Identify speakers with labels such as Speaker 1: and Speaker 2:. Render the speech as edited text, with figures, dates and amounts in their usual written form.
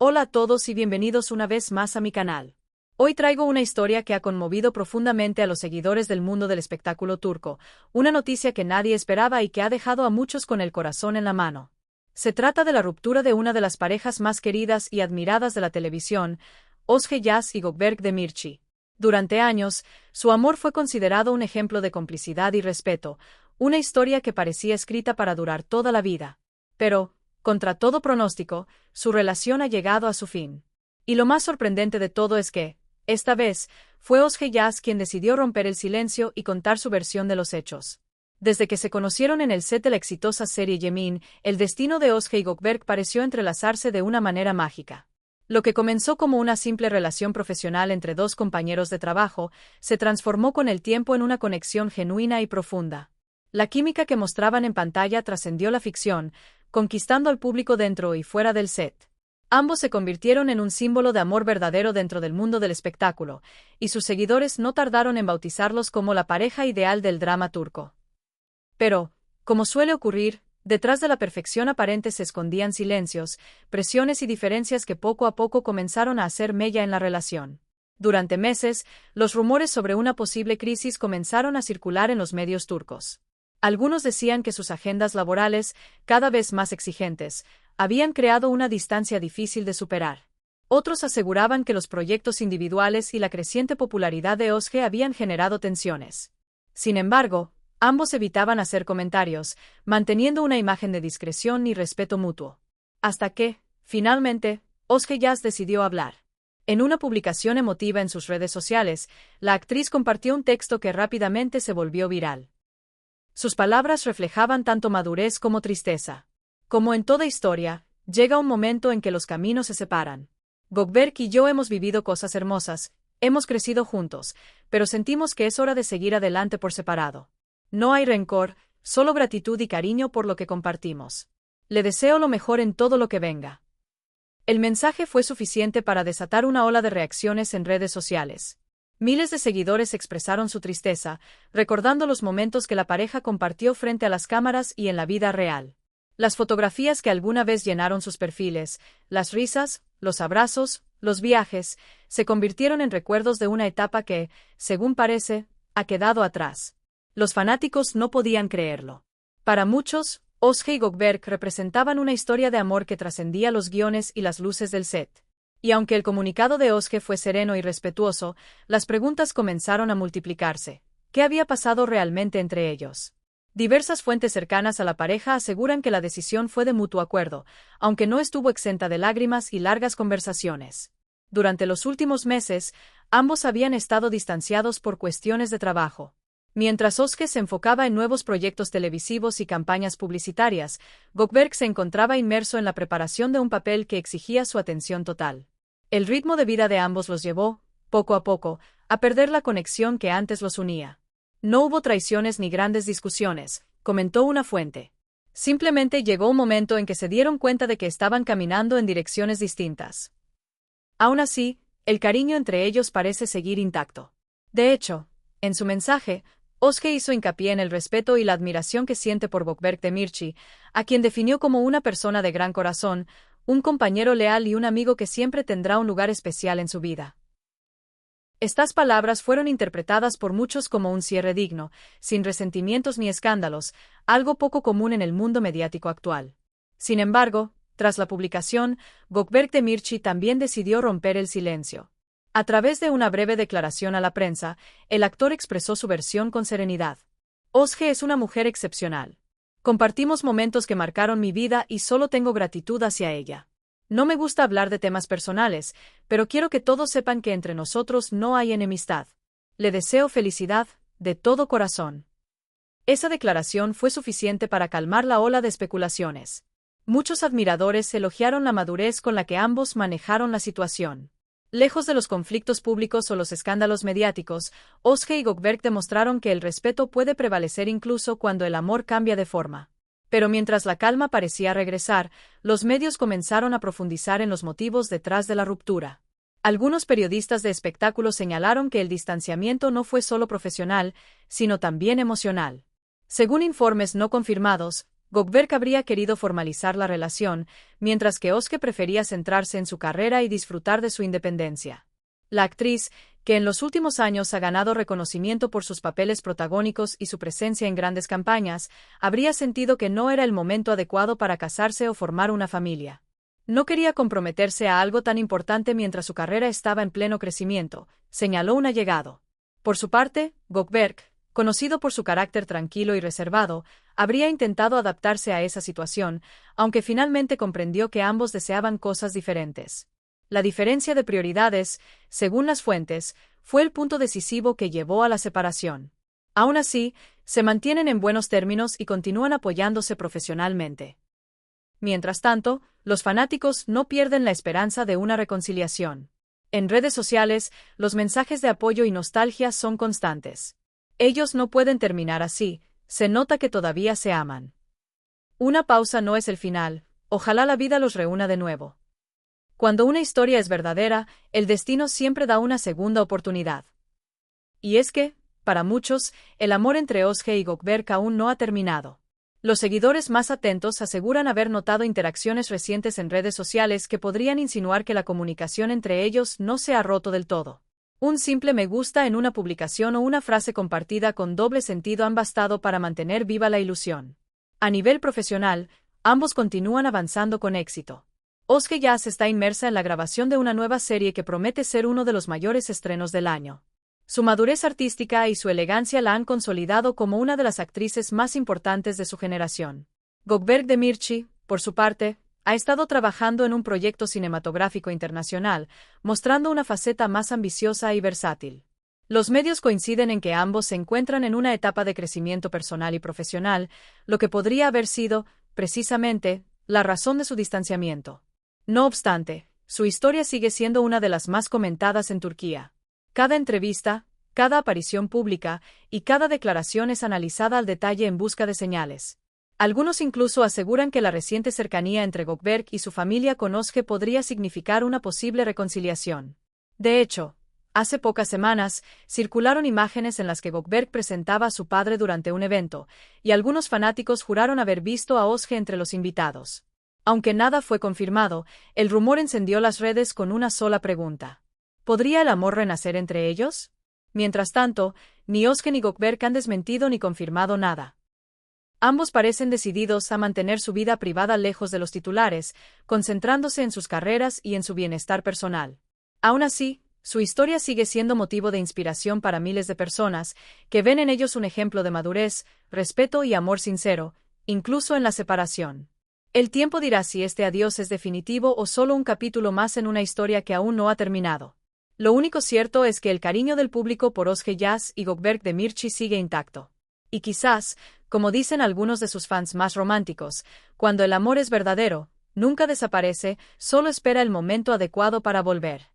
Speaker 1: Hola a todos y bienvenidos una vez más a mi canal. Hoy traigo una historia que ha conmovido profundamente a los seguidores del mundo del espectáculo turco, una noticia que nadie esperaba y que ha dejado a muchos con el corazón en la mano. Se trata de la ruptura de una de las parejas más queridas y admiradas de la televisión, Özge Yağız y Gökberk Demirci. Durante años, su amor fue considerado un ejemplo de complicidad y respeto, una historia que parecía escrita para durar toda la vida. Pero, contra todo pronóstico, su relación ha llegado a su fin. Y lo más sorprendente de todo es que, esta vez, fue Özge Yağız quien decidió romper el silencio y contar su versión de los hechos. Desde que se conocieron en el set de la exitosa serie Yemin, el destino de Özge y Gökberk pareció entrelazarse de una manera mágica. Lo que comenzó como una simple relación profesional entre dos compañeros de trabajo, se transformó con el tiempo en una conexión genuina y profunda. La química que mostraban en pantalla trascendió la ficción, conquistando al público dentro y fuera del set. Ambos se convirtieron en un símbolo de amor verdadero dentro del mundo del espectáculo, y sus seguidores no tardaron en bautizarlos como la pareja ideal del drama turco. Pero, como suele ocurrir, detrás de la perfección aparente se escondían silencios, presiones y diferencias que poco a poco comenzaron a hacer mella en la relación. Durante meses, los rumores sobre una posible crisis comenzaron a circular en los medios turcos. Algunos decían que sus agendas laborales, cada vez más exigentes, habían creado una distancia difícil de superar. Otros aseguraban que los proyectos individuales y la creciente popularidad de Özge habían generado tensiones. Sin embargo, ambos evitaban hacer comentarios, manteniendo una imagen de discreción y respeto mutuo. Hasta que, finalmente, Özge Yağız decidió hablar. En una publicación emotiva en sus redes sociales, la actriz compartió un texto que rápidamente se volvió viral. Sus palabras reflejaban tanto madurez como tristeza. Como en toda historia, llega un momento en que los caminos se separan. Gökberk y yo hemos vivido cosas hermosas, hemos crecido juntos, pero sentimos que es hora de seguir adelante por separado. No hay rencor, solo gratitud y cariño por lo que compartimos. Le deseo lo mejor en todo lo que venga. El mensaje fue suficiente para desatar una ola de reacciones en redes sociales. Miles de seguidores expresaron su tristeza, recordando los momentos que la pareja compartió frente a las cámaras y en la vida real. Las fotografías que alguna vez llenaron sus perfiles, las risas, los abrazos, los viajes, se convirtieron en recuerdos de una etapa que, según parece, ha quedado atrás. Los fanáticos no podían creerlo. Para muchos, Özge y Gökberk representaban una historia de amor que trascendía los guiones y las luces del set. Y aunque el comunicado de Özge fue sereno y respetuoso, las preguntas comenzaron a multiplicarse. ¿Qué había pasado realmente entre ellos? Diversas fuentes cercanas a la pareja aseguran que la decisión fue de mutuo acuerdo, aunque no estuvo exenta de lágrimas y largas conversaciones. Durante los últimos meses, ambos habían estado distanciados por cuestiones de trabajo. Mientras Özge se enfocaba en nuevos proyectos televisivos y campañas publicitarias, Gökberk se encontraba inmerso en la preparación de un papel que exigía su atención total. El ritmo de vida de ambos los llevó, poco a poco, a perder la conexión que antes los unía. No hubo traiciones ni grandes discusiones, comentó una fuente. Simplemente llegó un momento en que se dieron cuenta de que estaban caminando en direcciones distintas. Aún así, el cariño entre ellos parece seguir intacto. De hecho, en su mensaje, Özge hizo hincapié en el respeto y la admiración que siente por Gökberk Demirci, a quien definió como una persona de gran corazón, un compañero leal y un amigo que siempre tendrá un lugar especial en su vida. Estas palabras fueron interpretadas por muchos como un cierre digno, sin resentimientos ni escándalos, algo poco común en el mundo mediático actual. Sin embargo, tras la publicación, Gökberk Demirci también decidió romper el silencio. A través de una breve declaración a la prensa, el actor expresó su versión con serenidad. Özge es una mujer excepcional. Compartimos momentos que marcaron mi vida y solo tengo gratitud hacia ella. No me gusta hablar de temas personales, pero quiero que todos sepan que entre nosotros no hay enemistad. Le deseo felicidad, de todo corazón. Esa declaración fue suficiente para calmar la ola de especulaciones. Muchos admiradores elogiaron la madurez con la que ambos manejaron la situación. Lejos de los conflictos públicos o los escándalos mediáticos, Özge y Gökberk demostraron que el respeto puede prevalecer incluso cuando el amor cambia de forma. Pero mientras la calma parecía regresar, los medios comenzaron a profundizar en los motivos detrás de la ruptura. Algunos periodistas de espectáculos señalaron que el distanciamiento no fue solo profesional, sino también emocional. Según informes no confirmados, Gökberk habría querido formalizar la relación, mientras que Özge prefería centrarse en su carrera y disfrutar de su independencia. La actriz, que en los últimos años ha ganado reconocimiento por sus papeles protagónicos y su presencia en grandes campañas, habría sentido que no era el momento adecuado para casarse o formar una familia. No quería comprometerse a algo tan importante mientras su carrera estaba en pleno crecimiento, señaló un allegado. Por su parte, Gökberk, conocido por su carácter tranquilo y reservado, habría intentado adaptarse a esa situación, aunque finalmente comprendió que ambos deseaban cosas diferentes. La diferencia de prioridades, según las fuentes, fue el punto decisivo que llevó a la separación. Aún así, se mantienen en buenos términos y continúan apoyándose profesionalmente. Mientras tanto, los fanáticos no pierden la esperanza de una reconciliación. En redes sociales, los mensajes de apoyo y nostalgia son constantes. Ellos no pueden terminar así, se nota que todavía se aman. Una pausa no es el final, ojalá la vida los reúna de nuevo. Cuando una historia es verdadera, el destino siempre da una segunda oportunidad. Y es que, para muchos, el amor entre Özge y Gökberk aún no ha terminado. Los seguidores más atentos aseguran haber notado interacciones recientes en redes sociales que podrían insinuar que la comunicación entre ellos no se ha roto del todo. Un simple me gusta en una publicación o una frase compartida con doble sentido han bastado para mantener viva la ilusión. A nivel profesional, ambos continúan avanzando con éxito. Özge ya está inmersa en la grabación de una nueva serie que promete ser uno de los mayores estrenos del año. Su madurez artística y su elegancia la han consolidado como una de las actrices más importantes de su generación. Gökberk Demirci, por su parte, ha estado trabajando en un proyecto cinematográfico internacional, mostrando una faceta más ambiciosa y versátil. Los medios coinciden en que ambos se encuentran en una etapa de crecimiento personal y profesional, lo que podría haber sido, precisamente, la razón de su distanciamiento. No obstante, su historia sigue siendo una de las más comentadas en Turquía. Cada entrevista, cada aparición pública y cada declaración es analizada al detalle en busca de señales. Algunos incluso aseguran que la reciente cercanía entre Gökberk y su familia con Özge podría significar una posible reconciliación. De hecho, hace pocas semanas, circularon imágenes en las que Gökberk presentaba a su padre durante un evento, y algunos fanáticos juraron haber visto a Özge entre los invitados. Aunque nada fue confirmado, el rumor encendió las redes con una sola pregunta. ¿Podría el amor renacer entre ellos? Mientras tanto, ni Özge ni Gökberk han desmentido ni confirmado nada. Ambos parecen decididos a mantener su vida privada lejos de los titulares, concentrándose en sus carreras y en su bienestar personal. Aún así, su historia sigue siendo motivo de inspiración para miles de personas, que ven en ellos un ejemplo de madurez, respeto y amor sincero, incluso en la separación. El tiempo dirá si este adiós es definitivo o solo un capítulo más en una historia que aún no ha terminado. Lo único cierto es que el cariño del público por Özge Yağız y Gökberk Demirci sigue intacto. Y quizás, como dicen algunos de sus fans más románticos, cuando el amor es verdadero, nunca desaparece, solo espera el momento adecuado para volver.